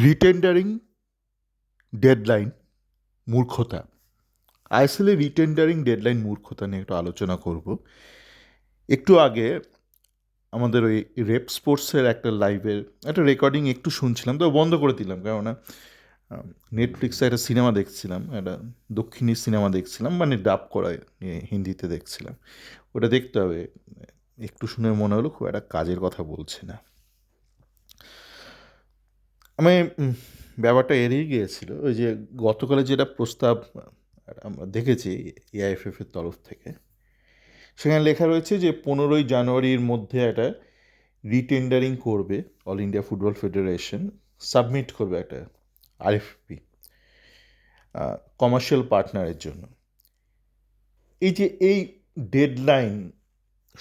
রিটেন্ডারিং deadline মূর্খতা। আইএসএলে রিটেন্ডারিং deadline মূর্খতা নিয়ে একটু আলোচনা করব। একটু আগে আমাদের ওই রেপ স্পোর্টসের একটা লাইভের একটা রেকর্ডিং একটু শুনছিলাম, তো বন্ধ করে দিলাম, কেননা নেটফ্লিক্সে একটা সিনেমা দেখছিলাম, একটা দক্ষিণী সিনেমা দেখছিলাম, মানে ডাব করা হিন্দিতে দেখছিলাম। ওটা দেখতে হবে। একটু শুনে মনে হলো খুব একটা কাজের কথা বলছে না। আমি ব্যাপারটা এড়িয়ে গিয়েছিল ওই যে গতকালে যেটা প্রস্তাব আমরা দেখেছি এআইএফএফ এর তরফ থেকে, সেখানে লেখা রয়েছে যে 15ই জানুয়ারির মধ্যে একটা রিটেন্ডারিং করবে all India football federation, submit করবে একটা আরএফপি কমার্শিয়াল পার্টনারের জন্য। এই যে এই ডেডলাইন,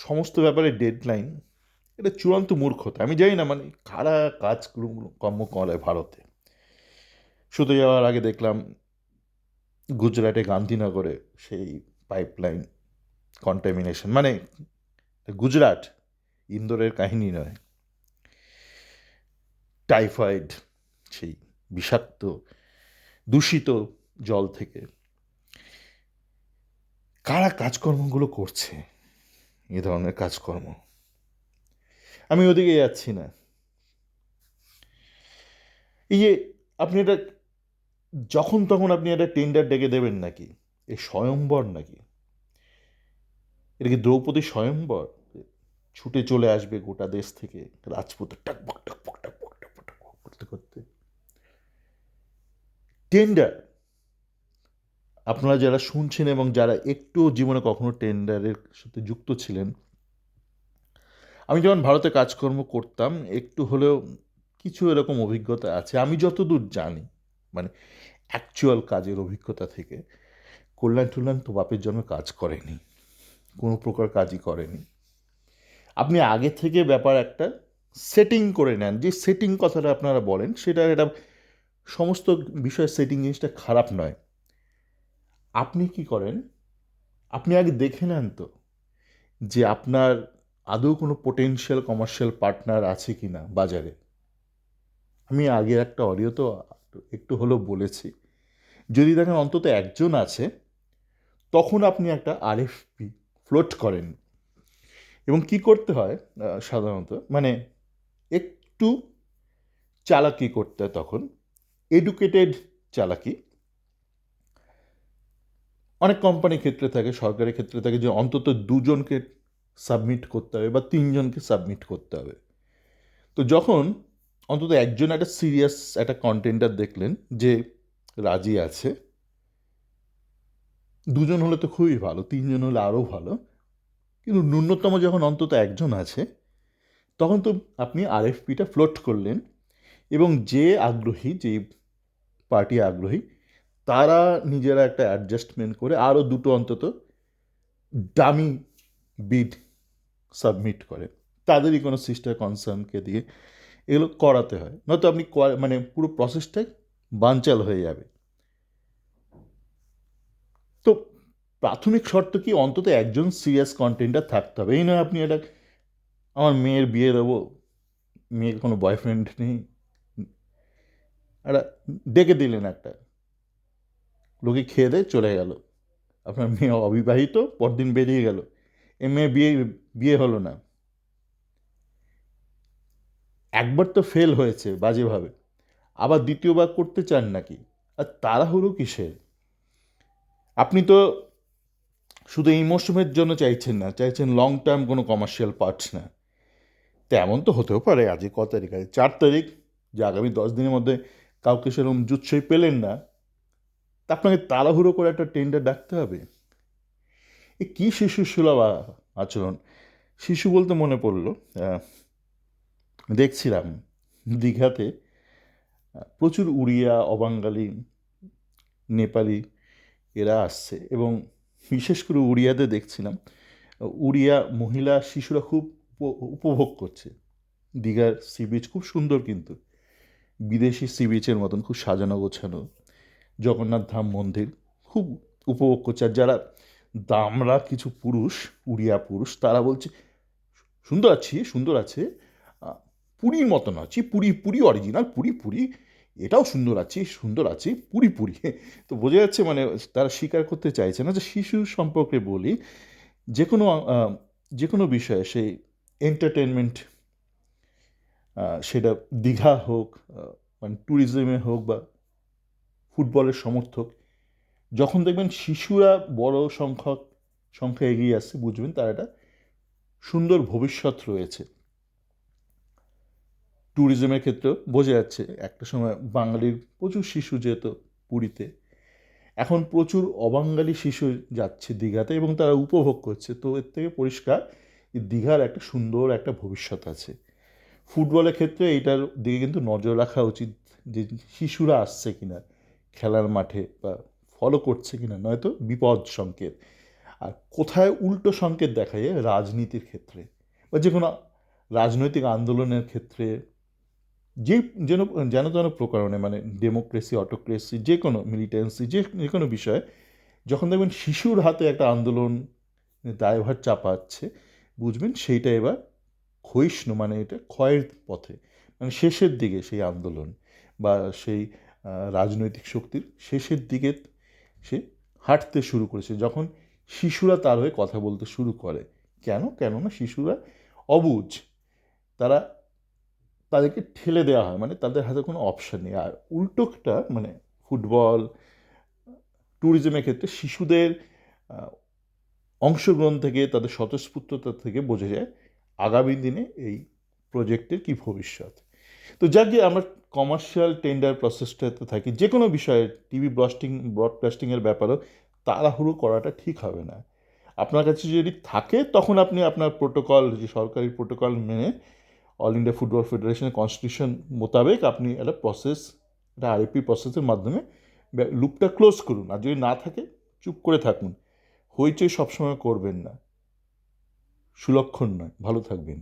সমস্ত ব্যাপারে ডেডলাইন, এটা চূড়ান্ত মূর্খতা। আমি জানি না মানে কারা কাজ কর্ম করে ভারতে। শুধু যাওয়ার আগে দেখলাম গুজরাটে গান্ধীনগরে সেই পাইপলাইন কন্টামিনেশন, মানে গুজরাট, ইন্দোরের কাহিনী নয়। টাইফয়েড, সেই বিষাক্ত দূষিত জল থেকে কারা কাজকর্মগুলো করছে, এ ধরনের কাজকর্ম। আমি ওদিকে যাচ্ছি না। এই যে আপনি এটা যখন তখন আপনি একটা টেন্ডার ডেকে দেবেন নাকি? এ স্বয়ম্বর নাকি? এটা কি দ্রৌপদী স্বয়ম্বর? ছুটে চলে আসবে গোটা দেশ থেকে রাজপুতের টাকবক টাকবক টাকবক টাকবক টাকবক করতে করতে। টেন্ডার, আপনারা যারা শুনছেন এবং যারা একটু জীবনে কখনো টেন্ডারের সাথে যুক্ত ছিলেন, আমি যখন ভারতে কাজকর্ম করতাম একটু হলেও কিছু এরকম অভিজ্ঞতা আছে। আমি যতদূর জানি, মানে অ্যাকচুয়াল কাজের অভিজ্ঞতা থেকে, কল্যাণ টল্যাণ তো বাপের জন্য কাজ করেনি, কোনো প্রকার কাজই করেনি। আপনি আগে থেকে ব্যাপার একটা সেটিং করে নেন। যে সেটিং কথাটা আপনারা বলেন, সেটা এটা সমস্ত বিষয় সেটিং জিনিসটা খারাপ নয়। আপনি কি করেন, আপনি আগে দেখে নেন তো যে আপনার আদৌ কোনো পোটেনশিয়াল কমার্শিয়াল পার্টনার আছে কি না বাজারে। আমি আগের একটা অডিও তো একটু হলেও বলেছি, যদি দেখেন অন্তত একজন আছে, তখন আপনি একটা আরএফপি ফ্লোট করেন। এবং কি করতে হয় সাধারণত, মানে একটু চালাকি করতে হয় তখন, এডুকেটেড চালাকি। অনেক কোম্পানির ক্ষেত্রে থাকে, সরকারের ক্ষেত্রে থাকে যে অন্তত দুজনকে সাবমিট করতে হবে বা তিনজনকে সাবমিট করতে হবে। তো যখন অন্তত একজন একটা সিরিয়াস একটা কন্টেন্টার দেখলেন যে রাজি আছে, দুজন হলে তো খুবই ভালো, তিনজন হলে আরও ভালো, কিন্তু ন্যূনতম যখন অন্তত একজন আছে, তখন তো আপনি আরএফপিটা ফ্লোট করলেন। এবং যে আগ্রহী, যে পার্টি আগ্রহী, তারা নিজেরা একটা অ্যাডজাস্টমেন্ট করে আরও দুটো অন্তত ডামি বিড সাবমিট করে, তাদেরই কোনো সিস্টার কনসার্নকে দিয়ে এগুলো করাতে হয়। নয়তো আপনি মানে পুরো প্রসেসটাই বানচাল হয়ে যাবে। তো প্রাথমিক শর্ত কি, অন্তত একজন সিরিয়াস কন্টেন্টার থাকতে হবে। এই নয় আপনি এটা আমার মেয়ের বিয়ে দেবো, মেয়ের কোনো বয়ফ্রেন্ড নেই, একটা ডেকে দিলেন, একটা লোকে খেয়ে দিয়ে চলে গেল, আপনার মেয়ে অবিবাহিত, পরদিন বেরিয়ে গেল, এ মেয়ে বিয়ে বিয়ে হলো না। একবার তো ফেল হয়েছে বাজেভাবে, আবার দ্বিতীয়বার করতে চান নাকি? আর তাড়াহুড়ো কিসের? আপনি তো শুধু এই মরশুমের জন্য চাইছেন না, চাইছেন লং টার্ম কোনো কমার্শিয়াল পার্টস না। তেমন তো হতেও পারে আজকে কত তারিখ আছে, 4 তারিখ, যে আগামী 10 দিনের মধ্যে কাউকে সেরকম জুৎসই পেলেন না, তা আপনাকে তাড়াহুড়ো করে একটা টেন্ডার ডাকতে হবে? এ কী শিশুসুলভ আচরণ! শিশু বলতে মনে পড়লো, দেখছিলাম দীঘাতে প্রচুর উড়িয়া, অবাঙ্গালি, নেপালি এরা আসছে, এবং বিশেষ করে উড়িয়াতে দেখছিলাম উড়িয়া মহিলা শিশুরা খুব উপভোগ করছে দীঘার সি বিচ। খুব সুন্দর, কিন্তু বিদেশি সি বিচের মতন খুব সাজানো গোছানো জগন্নাথ ধাম মন্দির খুব উপভোগ করছে। আর যারা দামরা কিছু পুরুষ, উড়িয়া পুরুষ, তারা বলছে সুন্দর আছি, সুন্দর আছে, পুরীর মতন আছি, পুরী পুরী অরিজিনাল, পুরী পুরী, এটাও সুন্দর আছি পুরি তো বোঝা যাচ্ছে মানে তারা স্বীকার করতে চাইছে না যে শিশু সম্পর্কে বলি যে কোনো যে কোনো বিষয়ে সেই এন্টারটেনমেন্ট, সেটা দীঘা হোক, মানে ট্যুরিজমে হোক বা ফুটবলের সমর্থক, যখন দেখবেন শিশুরা বড় সংখ্যা এগিয়ে আসছে, বুঝবেন তার একটা সুন্দর ভবিষ্যৎ রয়েছে। ট্যুরিজমের ক্ষেত্রেও বোঝা যাচ্ছে একটা সময় বাঙালির প্রচুর শিশু যেত পুরীতে, এখন প্রচুর অবাঙালি শিশু যাচ্ছে দীঘাতে এবং তারা উপভোগ করছে। তো এর থেকে পরিষ্কার দীঘার একটা সুন্দর একটা ভবিষ্যৎ আছে। ফুটবলের ক্ষেত্রে এইটার দিকে কিন্তু নজর রাখা উচিত যে শিশুরা আসছে কিনা খেলার মাঠে বা ফলো করছে কিনা, নয়তো বিপদ সংকেত। আর কোথায় উল্টো সংকেত দেখা যায় রাজনীতির ক্ষেত্রে বা যে কোনো রাজনৈতিক আন্দোলনের ক্ষেত্রে, যে যেন যেন তেন প্রকারণে, মানে ডেমোক্রেসি, অটোক্রেসি, যে কোনো মিলিটেন্সি, যে কোনো বিষয়ে যখন দেখবেন শিশুর হাতে একটা আন্দোলন দায়ভার চাপাচ্ছে, বুঝবেন সেইটা এবার ক্ষয়িষ্ণু, মানে এটা ক্ষয়ের পথে, মানে শেষের দিকে সেই আন্দোলন বা সেই রাজনৈতিক শক্তির শেষের দিকে সে হাঁটতে শুরু করেছে, যখন শিশুরা তার হয়ে কথা বলতে শুরু করে। কেননা শিশুরা অবুঝ, তারা তাদেরকে ঠেলে দেওয়া হয়, মানে তাদের হাতে কোনো অপশান নেই। আর উল্টোটা মানে ফুটবল, ট্যুরিজমের ক্ষেত্রে শিশুদের অংশগ্রহণ থেকে, তাদের স্বতঃস্ফূর্ততা থেকে বোঝা যায় আগামী দিনে এই প্রজেক্টের কী ভবিষ্যৎ। তো যাকে আমরা কমার্শিয়াল টেন্ডার প্রসেসটাতে থাকি, যে কোনো বিষয়ে টিভি ব্রডকাস্টিংয়ের ব্যাপারেও তাড়াহুড়ো করাটা ঠিক হবে না। আপনার কাছে যদি থাকে তখন আপনি আপনার প্রোটোকল, যে সরকারি প্রোটোকল মেনে অল ইন্ডিয়া ফুটবল ফেডারেশনের কনস্টিটিউশন মোতাবেক আপনি একটা প্রসেস, একটা আরএপি প্রসেসের মাধ্যমে লুপটা ক্লোজ করুন। আর যদি না থাকে চুপ করে থাকুন, হইচই সবসময় করবেন না, সুলক্ষণ নয়। ভালো থাকবেন।